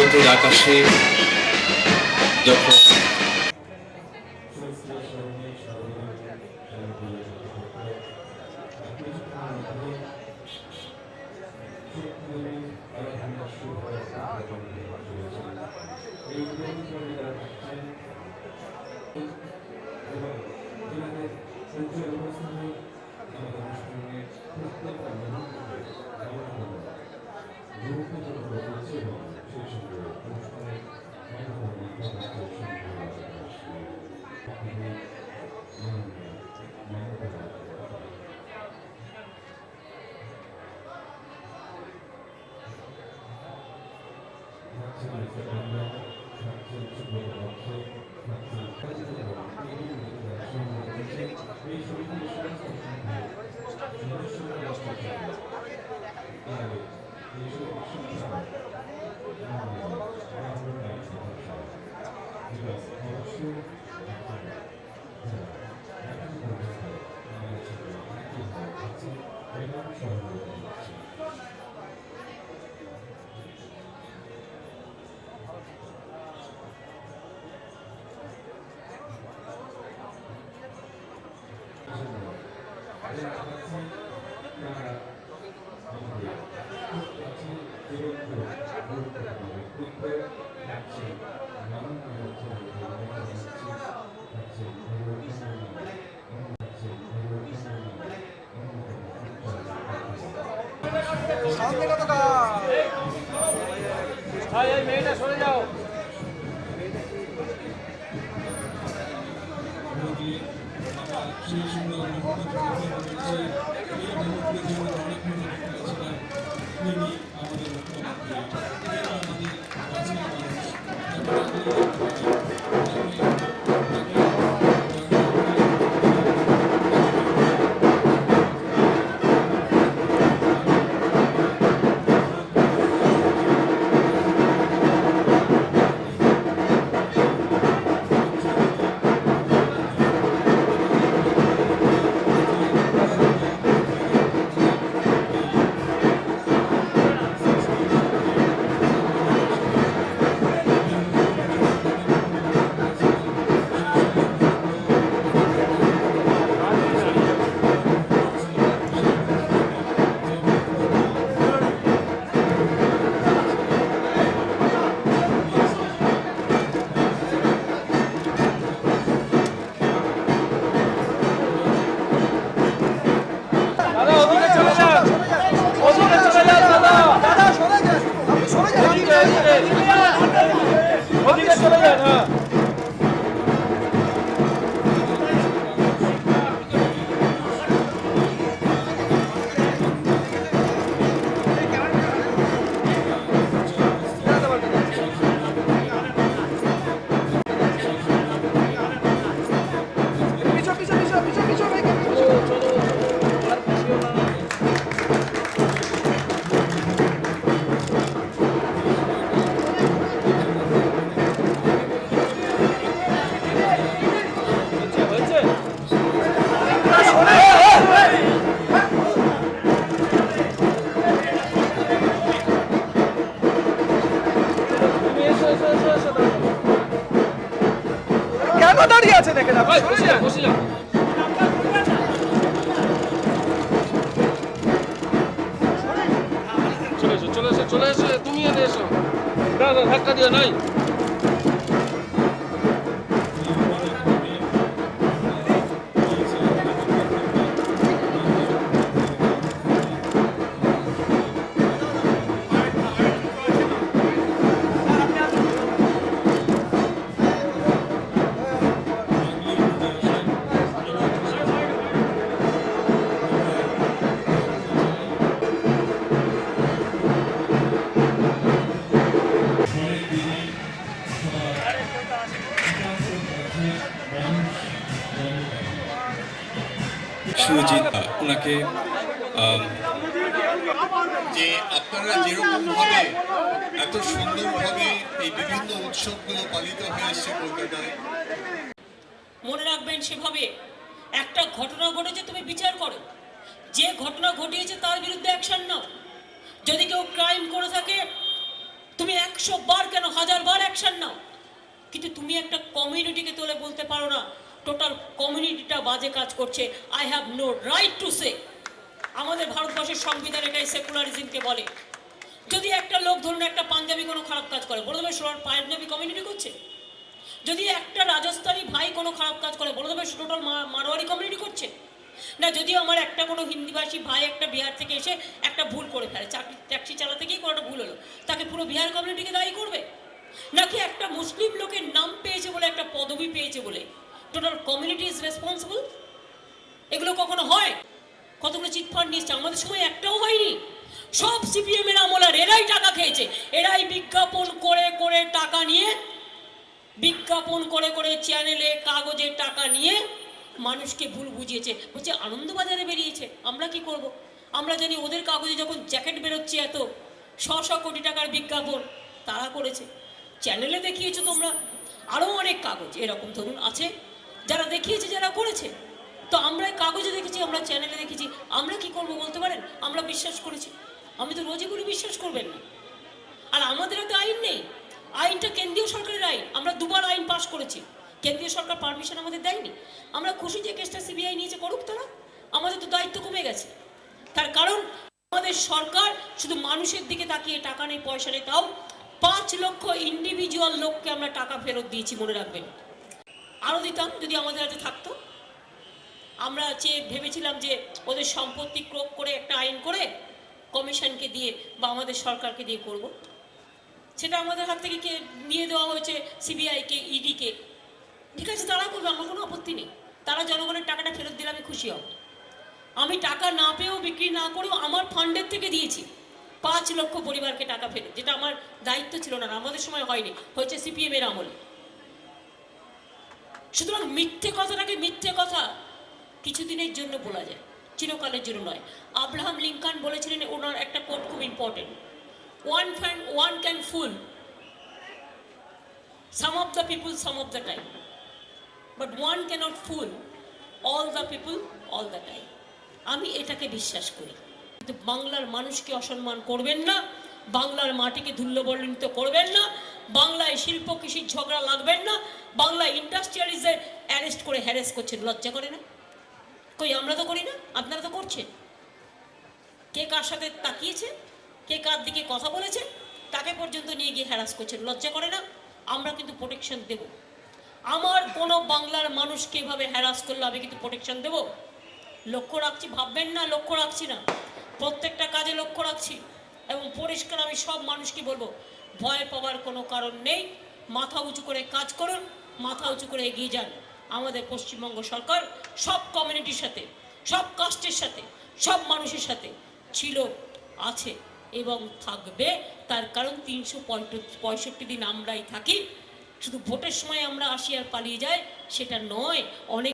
শরতের আকাশে যখন মেয়েটা সরে যাও। কেন দাঁড়িয়ে আছে দেখে না? চলে এসো তুমি এসো। দাদা ধাক্কা দিও নাই। সুজিত ওনাকে যে আপনারা যেরকম ভাবে এত সুন্দরভাবে এই বিভিন্ন উৎসবগুলো পালিত হয়ে আসছে কলকাতায়, মনে রাখবেন সেভাবে একটা ঘটনা ঘটেছে তুমি বিচার করো, যে ঘটনা ঘটিয়েছে তার বিরুদ্ধে অ্যাকশন নাও। যদি কেউ ক্রাইম করে থাকে তুমি 100 বার কেন 1000 বার অ্যাকশন নাও, কিন্তু তুমি একটা কমিউনিটিকে তুলে বলতে পারো না টোটাল কমিউনিটিটা বাজে কাজ করছে। I have no right to say. আমাদের ভারতবর্ষের সংবিধান এটাই সেকুলারিজমকে বলে। যদি একটা লোক ধরুন একটা পাঞ্জাবি কোনো খারাপ কাজ করে, বলে দেবে পাঞ্জাবি কমিউনিটি করছে। যদি একটা রাজস্থানী ভাই কোনো খারাপ কাজ করে, বলে দেবে টোটাল মারোয়ারি কমিউনিটি করছে। না, যদি আমার একটা কোনো হিন্দিভাষী ভাই একটা বিহার থেকে এসে একটা ভুল করে ফেলে, ট্যাক্সি চালাতে গিয়ে কোনো একটা ভুল হলো, তাকে পুরো বিহার কমিউনিটিকে দায়ী করবে? নাকি একটা মুসলিম লোকের নাম পেয়েছে বলে, একটা পদবি পেয়েছে বলে টোটাল কমিউনিটি ইজ রেসপন্সিবল? এগুলো কখনো হয়? কতগুলো চিটফান্ড নিয়েছে, আমাদের সময় একটাও হয়নি। সব সিপিএম এর আমলার এরাই টাকা খেয়েছে, এরাই বিজ্ঞাপন করে করে টাকা নিয়ে, বিজ্ঞাপন করে করে চ্যানেলে কাগজে টাকা নিয়ে মানুষকে ভুল বুঝিয়েছে। বলছে আনন্দবাজারে বেরিয়েছে, আমরা কি করব? আমরা জানি ওদের কাগজে যখন জ্যাকেট বেরোচ্ছে এত 100 কোটি টাকার বিজ্ঞাপন তারা করেছে। চ্যানেলে দেখিয়েছো তোমরা, আরও অনেক কাগজ এরকম ধরুন আছে যারা দেখিয়েছে, যারা করেছে। তো আমরা কাগজে দেখেছি, আমরা চ্যানেলে দেখেছি, আমরা কি করব বলতে পারেন? আমরা বিশ্বাস করেছি। আমি তো রোজগুলো বিশ্বাস করবেন না। আর আমাদের হাতে আইন নেই, আইনটা কেন্দ্রীয় সরকারের আইন। আমরা দুবার আইন পাশ করেছি, কেন্দ্রীয় সরকার পারমিশন আমাদের দেয়নি। আমরা খুশি যে কেসটা সিবিআই নিয়েছে, করুক তারা, আমাদের তো দায়িত্ব কমে গেছে। তার কারণ আমাদের সরকার শুধু মানুষের দিকে তাকিয়ে টাকা নেই, পয়সা নেই, তাও 5 লক্ষ ইন্ডিভিজুয়াল লোককে আমরা টাকা ফেরত দিয়েছি, মনে রাখবেন। আরও দিতাম যদি আমাদের হাতে থাকতো। আমরা ভেবেছিলাম যে ওদের সম্পত্তি ক্রোক করে একটা আইন করে কমিশনকে দিয়ে বা আমাদের সরকারকে দিয়ে করব। সেটা আমাদের হাত থেকে নিয়ে দেওয়া হয়েছে সিবিআইকে, ইডিকে। ঠিক আছে, তারা করবে, আমার কোনো আপত্তি নেই। তারা জনগণের টাকাটা ফেরত দিলে আমি খুশি হব। আমি টাকা না পেয়েও, বিক্রি না করেও আমার ফান্ডের থেকে দিয়েছি 5 লক্ষ পরিবারকে টাকা ফেরত, যেটা আমার দায়িত্ব ছিল না, আমাদের সময় হয়নি, হয়েছে সিপিএম এর আমলে। সুতরাং মিথ্যে কথাটাকে মিথ্যে কথা কিছুদিনের জন্য বলা যায়, চিরকালের জন্য নয়। আব্রাহাম লিঙ্কন বলেছিলেন, ওনার একটা কোট খুব important, one can fool some of the people some of the time, but one cannot fool all the people all the time. আমি এটাকে বিশ্বাস করি। কিন্তু বাংলার মানুষকে অসম্মান করবেন না, বাংলার মাটিকে ধুল্যবর্ণিত করবেন না, বাংলায় শিল্প কৃষির ঝগড়া লাগবেন না, বাংলায় ইন্ডাস্ট্রিয়ালিস্টদের অ্যারেস্ট করে হ্যারেস করছেন, লজ্জা করে না? কই, আমরা তো করি না, আপনারা তো করছেন। কে কার সাথে তাকিয়েছে, কে কার দিকে কথা বলেছে, তাকে পর্যন্ত নিয়ে গিয়ে হ্যারাস করছেন, লজ্জা করে না? আমরা কিন্তু প্রোটেকশন দেব। আমার কোনো বাংলার মানুষকে এভাবে হ্যারাস করলে আমি কিন্তু প্রোটেকশন দেব। লক্ষ্য রাখছি, ভাববেন না লক্ষ্য রাখছি না, প্রত্যেকটা কাজে লক্ষ্য রাখছি। এবং পরিষ্কার আমি সব মানুষকে বলবো, ভয় পাওয়ার কোনো কারণ নেই, মাথা উঁচু করে কাজ করুন, মাথা উঁচু করে এগিয়ে যান। আমাদের পশ্চিমবঙ্গ সরকার সব কমিউনিটির সাথে, সব কাস্টের সাথে, সব মানুষের সাথে ছিল, আছে এবং থাকবে। তার কারণ 365 দিন আমরাই থাকি। শুধু ভোটের সময় আমরা আসি আর পালিয়ে যাই সেটা নয়, অনেক